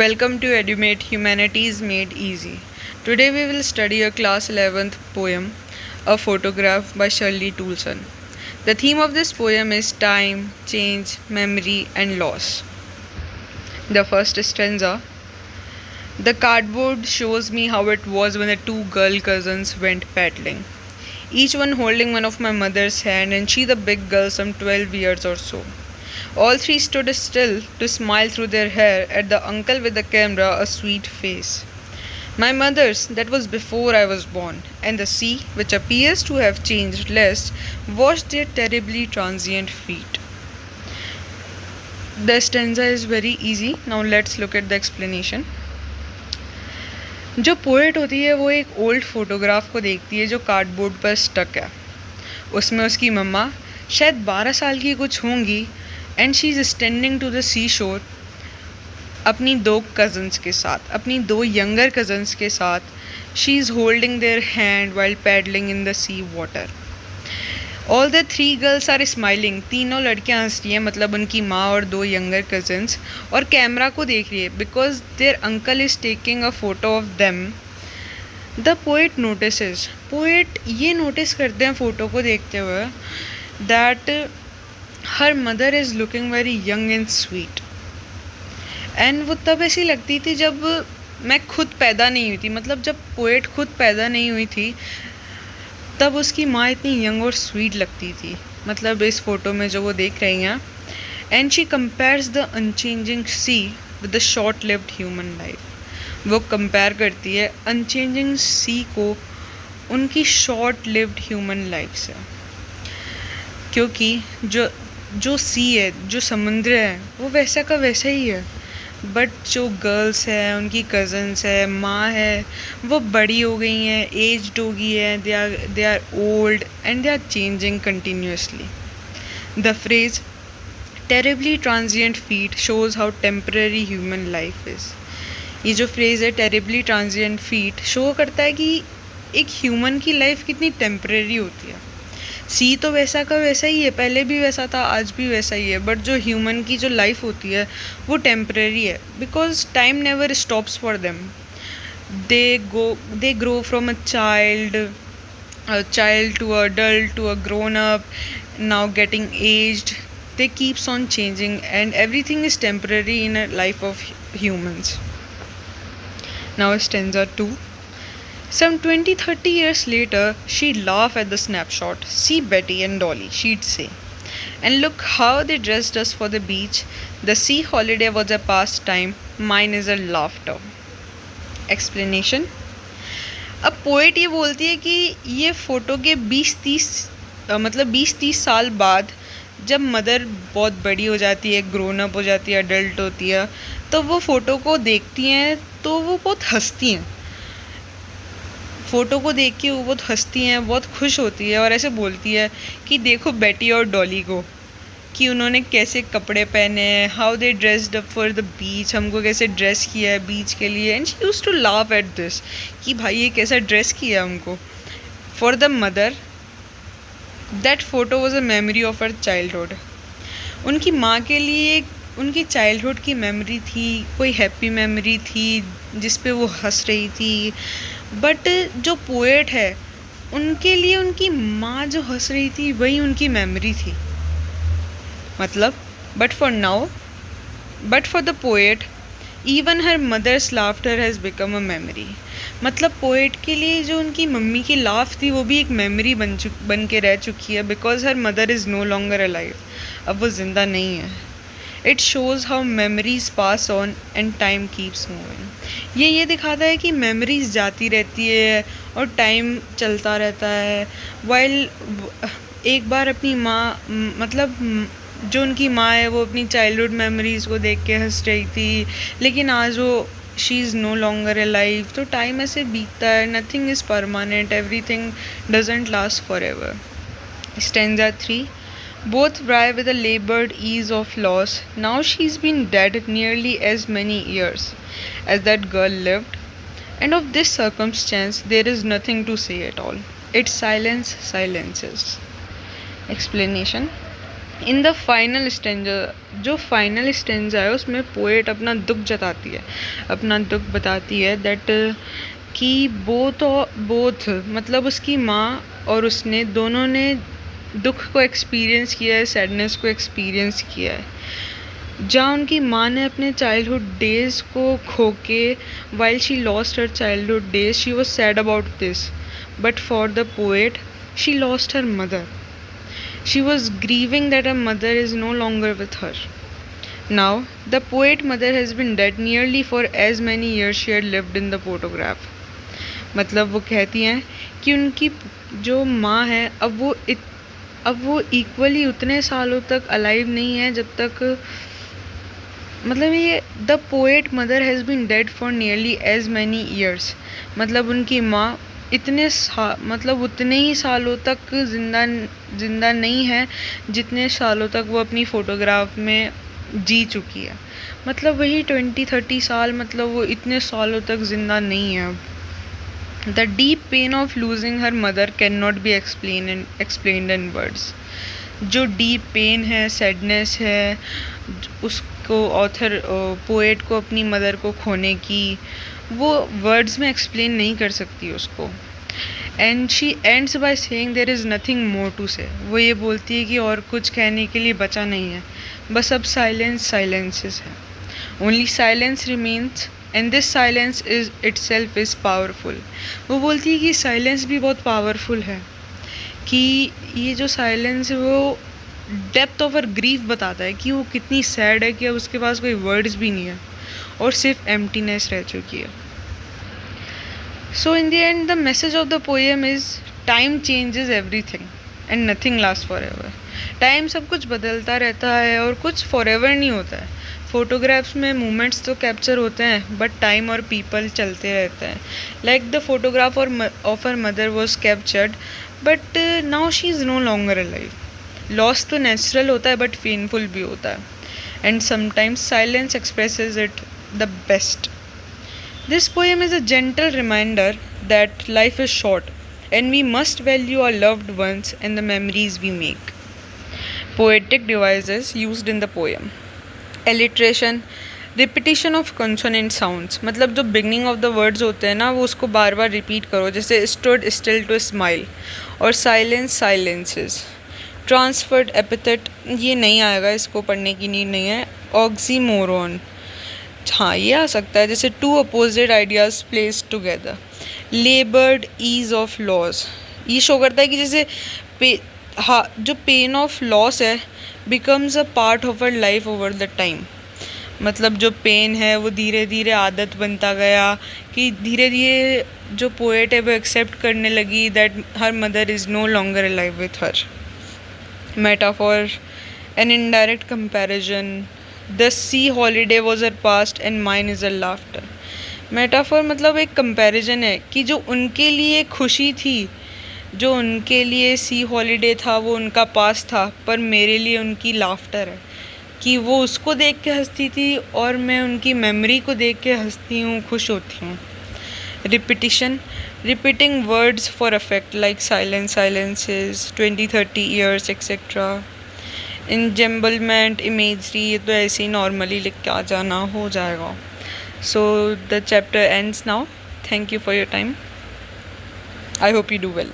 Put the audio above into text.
Welcome to Edumate Humanities Made Easy. Today we will study a class 11th poem, A Photograph by Shirley Toulson. The theme of this poem is time, change, memory, and loss. The first stanza. The cardboard shows me how it was when the two girl cousins went paddling, each one holding one of my mother's hand, and she the big girl, some 12 years or so. All three stood still to smile through their hair at the uncle with the camera, a sweet face. My mother's, that was before I was born, and the sea, which appears to have changed less, washed their terribly transient feet. The stanza is very easy. Now let's look at the explanation. जो poet होती है वो एक old photograph को देखती है जो cardboard पर स्टक है. उसमें उसकी मम्मा शायद 12 साल की कुछ होंगी and she is standing to the sea shore अपनी दो कज़न्स के साथ, अपनी दो यंगर कज़न्स के साथ. She is holding their hand while paddling in the sea water. All the three girls are smiling. तीनों लड़कियां हंस रही हैं, मतलब उनकी माँ और दो यंगर कज़न्स, और कैमरा को देख रही है because their uncle is taking a photo of them. The poet notices. Poet ये नोटिस करते हैं फ़ोटो को देखते हुए that her mother is looking very young and sweet. And वो तब ऐसी लगती थी जब मैं खुद पैदा नहीं हुई थी, मतलब जब पोएट खुद पैदा नहीं हुई थी तब उसकी माँ इतनी यंग और स्वीट लगती थी, मतलब इस फ़ोटो में जो वो देख रही हैं. And she compares the unchanging sea with the short lived human life. वो कंपेयर करती है अनचेंजिंग सी को उनकी शॉर्ट लिव्ड ह्यूमन लाइफ से, क्योंकि जो सी है, जो समुद्र है, वो वैसा का वैसा ही है. बट जो गर्ल्स हैं, उनकी कज़न्स है, माँ है, वो बड़ी हो गई हैं, एज्ड हो गई हैं, they are old and they are changing continuously. The phrase terribly transient feet shows how temporary human life is. ये जो फ्रेज़ है टेरिबली ट्रांजिएंट फीट शो करता है कि एक ह्यूमन की लाइफ कितनी टेम्पररी होती है. सी तो वैसा का वैसा ही है, पहले भी वैसा था, आज भी वैसा ही है, बट जो ह्यूमन की जो लाइफ होती है वो टेम्परेरी है because time never stops for them. They grow from a child to adult to a grown up, now getting aged. They keeps on changing and everything is temporary in a life of humans. Now stanza 2. Some 20-30 years later, she'd laugh at the snapshot. See Betty and Dolly, she'd say. And look how they dressed us for the beach. The sea holiday was a pastime. Mine is a laughter. Explanation. अब poet ये बोलती है कि ये photo के 20-30 साल बाद जब मदर बहुत बड़ी हो जाती है, ग्रोन अप हो जाती है, अडल्ट होती है, तो वो फ़ोटो को देखती हैं तो वो बहुत हंसती हैं. फ़ोटो को देख के वो बहुत हंसती हैं, बहुत खुश होती है और ऐसे बोलती है कि देखो बेटी और डॉली को कि उन्होंने कैसे कपड़े पहने हैं, how they dressed up for the beach, हमको कैसे ड्रेस किया है बीच के लिए. And she used to laugh at this कि भाई ये कैसा ड्रेस किया हमको. For the mother that photo was a memory of her childhood. उनकी माँ के लिए उनकी चाइल्डहुड की मेमोरी थी, कोई हैप्पी मेमोरी थी जिस पे वो हंस रही थी. बट जो पोएट है उनके लिए उनकी माँ जो हंस रही थी वही उनकी मेमोरी थी, मतलब. But for the poet even her mother's laughter has become a memory. मतलब पोएट के लिए जो उनकी मम्मी की लाफ थी वो भी एक मेमोरी बन के रह चुकी है because her mother is no longer alive. अब वो ज़िंदा नहीं है. It shows how memories pass on and time keeps moving. ये दिखाता है कि मेमोरीज जाती रहती है और टाइम चलता रहता है. वाइल एक बार अपनी माँ, मतलब जो उनकी माँ है वो अपनी चाइल्डहुड मेमोरीज़ को देख के हंस रही थी, लेकिन आज वो she is no longer alive. तो टाइम ऐसे बीतता है, nothing is permanent, everything doesn't last forever. Stanza 3. Both cry with a labored ease of loss. Now she's been dead nearly as many years as that girl lived, and of this circumstance there is nothing to say at all. Its silence silences. Explanation. In the final stanza, जो final stanza है उसमें poet अपना दुख जताती है, अपना दुख बताती है दैट कि बोथ मतलब उसकी माँ और उसने दोनों ने दुख को एक्सपीरियंस किया है, सैडनेस को एक्सपीरियंस किया है। जहाँ उनकी माँ ने अपने चाइल्डहुड डेज़ को खो के, while she lost her childhood days, she was sad about this, but for the poet she lost her mother. She was grieving that her mother is no longer with her. Now, the poet mother has been dead nearly for as many years she had lived in the photograph. मतलब वो कहती हैं कि उनकी जो माँ है अब वो इक्वली उतने सालों तक अलाइव नहीं है जब तक, मतलब ये the poet mother has been dead for nearly as many years, मतलब उनकी माँ मतलब उतने ही सालों तक जिंदा नहीं है जितने सालों तक वो अपनी फ़ोटोग्राफ में जी चुकी है. मतलब वही 20-30 साल, मतलब वो इतने सालों तक ज़िंदा नहीं है अब. The deep pain of losing her mother can not be explained in words. जो डीप पेन है, सैडनेस है, उसको ऑथर पोएट को अपनी मदर को खोने की, वो वर्ड्स में एक्सप्लेन नहीं कर सकती उसको. And she ends by saying there is nothing more to say. वो ये बोलती है कि और कुछ कहने के लिए बचा नहीं है, बस अब साइलेंसेस है. Only silence remains and this silence is itself is powerful. वो बोलती है कि साइलेंस भी बहुत पावरफुल है, कि ये जो साइलेंस है वो डेप्थ ऑफ हर ग्रीफ बताता है कि वो कितनी सैड है कि अब उसके पास कोई वर्ड्स भी नहीं है और सिर्फ एम्प्टीनेस रह चुकी है. So in the end the message of the poem is time changes everything and nothing last forever. Time सब कुछ बदलता रहता है और कुछ फॉर एवर नहीं होता है. फोटोग्राफ्स में मोमेंट्स तो कैप्चर होते हैं बट टाइम और पीपल चलते रहते हैं. Like the photograph of her mother was captured but now she is no longer alive. Loss तो नेचुरल होता है बट पेनफुल भी होता है. And sometimes silence expresses it the best. This poem is a gentle reminder that life is short and we must value our loved ones and the memories we make. Poetic devices used in the poem. Alliteration, repetition of consonant sounds. मतलब जो beginning of the words होते हैं ना, वो उसको बार बार repeat करो, जैसे stood still to smile, और silences. Transferred epithet, ये नहीं आएगा, इसको पढ़ने की नीड नहीं है. Oxymoron, हाँ ये आ सकता है, जैसे two opposite ideas place together. Laboured ease of loss, ये शो करता है कि जैसे जो पेन ऑफ लॉस है becomes a part of our life over the time. मतलब जो पेन है वो धीरे धीरे आदत बनता गया, कि धीरे धीरे जो पोएट है वो एक्सेप्ट करने लगी that her mother is no longer alive with her. Metaphor, an indirect comparison. The sea holiday was her past and mine is her laughter. Metaphor मतलब एक कंपैरिजन है कि जो उनके लिए खुशी थी, जो उनके लिए सी हॉलीडे था वो उनका पास था, पर मेरे लिए उनकी लाफ्टर है, कि वो उसको देख के हंसती थी और मैं उनकी मेमोरी को देख के हंसती हूँ, खुश होती हूँ. Repetition, repeating words for affect like silences, 20-30 years etcetera. Enjambment, imagery, ये तो ऐसे ही नॉर्मली लिख के आ जाना हो जाएगा. So the chapter ends now. Thank you for your time. I hope you do well.